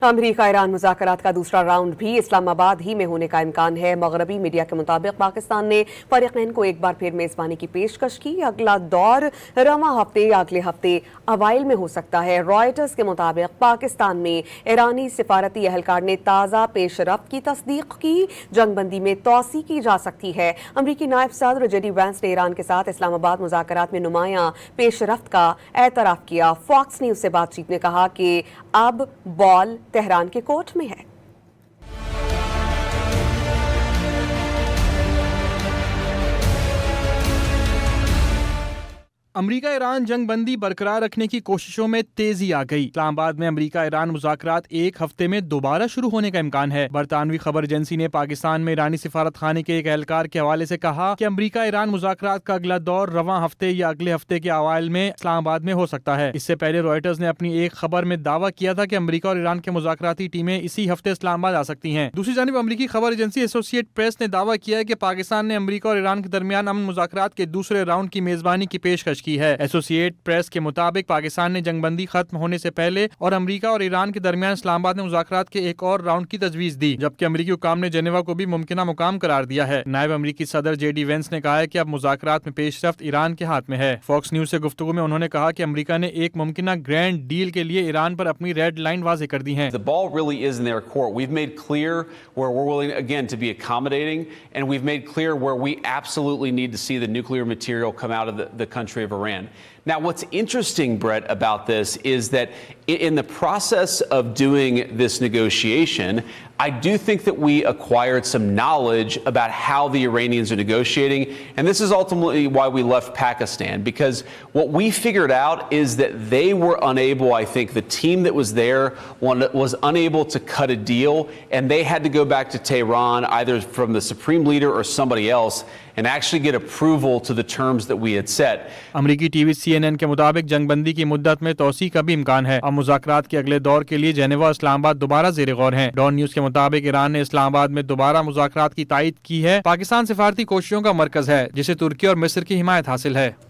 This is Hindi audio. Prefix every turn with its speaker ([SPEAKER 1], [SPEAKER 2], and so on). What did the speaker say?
[SPEAKER 1] अमरीका ईरान मुज़ाकरात का दूसरा राउंड भी इस्लामाबाद ही में होने का इम्कान है। मगरबी मीडिया के मुताबिक पाकिस्तान ने फरीकैन को एक बार फिर मेज़बानी की पेशकश की। अगला दौर रवां हफ्ते या अगले हफ्ते अवाइल में हो सकता है। रॉयटर्स के मुताबिक पाकिस्तान में ईरानी सिफारती एहलकार ने ताज़ा पेशरफ्त की तस्दीक की। जंगबंदी में तोसी की जा सकती है। अमरीकी नायब सदर जेडी वैंस ने ईरान के साथ इस्लामाबाद मुज़ाकरात में नुमायां पेशरफ्त का एतराफ़ किया। फॉक्स न्यूज़ से बातचीत में कहा कि अब बॉल तेहरान के कोर्ट में है।
[SPEAKER 2] अमरीका ईरान जंगबंदी बरकरार रखने की कोशिशों में तेजी आ गई। इस्लामाबाद में अमरीका ईरान मुज़ाकरात एक हफ्ते में दोबारा शुरू होने का इम्कान है। बरतानवी खबर एजेंसी ने पाकिस्तान में ईरानी सिफारत खाने के एक एहलकार के हवाले से कहा कि अमरीका ईरान मुज़ाकरात का अगला दौर रवां हफ्ते या अगले हफ्ते के अवाइल में इस्लामाबाद में हो सकता है। इससे पहले रॉयटर्स ने अपनी एक खबर में दावा किया था कि अमरीका और ईरान के मुज़ाकराती टीमें इसी हफ्ते इस्लामाबाद आ सकती हैं। दूसरी जानिब अमरीकी खबर एजेंसी एसोसिएट प्रेस ने दावा किया है कि पाकिस्तान ने अमरीका और ईरान के दरमियान अमन मुज़ाकरात के दूसरे राउंड की मेजबानी की पेशकश की है। एसोसिएट प्रेस के मुताबिक पाकिस्तान ने जंगबंदी खत्म होने से पहले और अमरीका और ईरान के दरमियान इस्लामाबाद में मुज़ाकरात के एक और राउंड की तजवीज़ दी, जबकि अमरीकी हुकाम ने जेनेवा को भी मुमकिना मुकाम करार दिया है। नायब अमरीकी सदर जेडी वेंस ने कहा है कि अब मुज़ाकरात में पेशरफ्त ईरान के हाथ में है। फॉक्स न्यूज़ से गुफ्तगू में उन्होंने कहा कि अमरीका ने एक मुमकिना ग्रैंड डील के लिए ईरान पर अपनी रेड लाइन वाज़ेह कर दी है।
[SPEAKER 3] The ball really is in their court. We've made clear where we're willing again to be accommodating, and we've made clear where we absolutely need to see the nuclear material come out of the country of Iran. Now, what's interesting, Brett, about this is that in the process of doing this negotiation, I do think that we acquired some knowledge about how the Iranians are negotiating, and this is ultimately why we left Pakistan, because what we figured out is that they were unable, I think the team that was there was unable to cut a deal, and they had to go back to Tehran, either from the supreme leader or somebody else, and actually get approval to the terms that we had set.
[SPEAKER 2] अमरीकी टीवी CNN के मुताबिक जंगबंदी की मुद्दत में तोसी का भी इम्कान है। अब मुज़ाकरात के अगले दौर के लिए जेनेवा और इस्लामाबाद दोबारा ज़ेर गौर हैं। डॉन न्यूज़ के मुताबिक ईरान ने इस्लामाबाद में दोबारा मुज़ाकरात की तायीद की है। पाकिस्तान सिफारती कोशिशों का मरकज है, जिसे तुर्की और मिस्र की हिमायत हासिल है।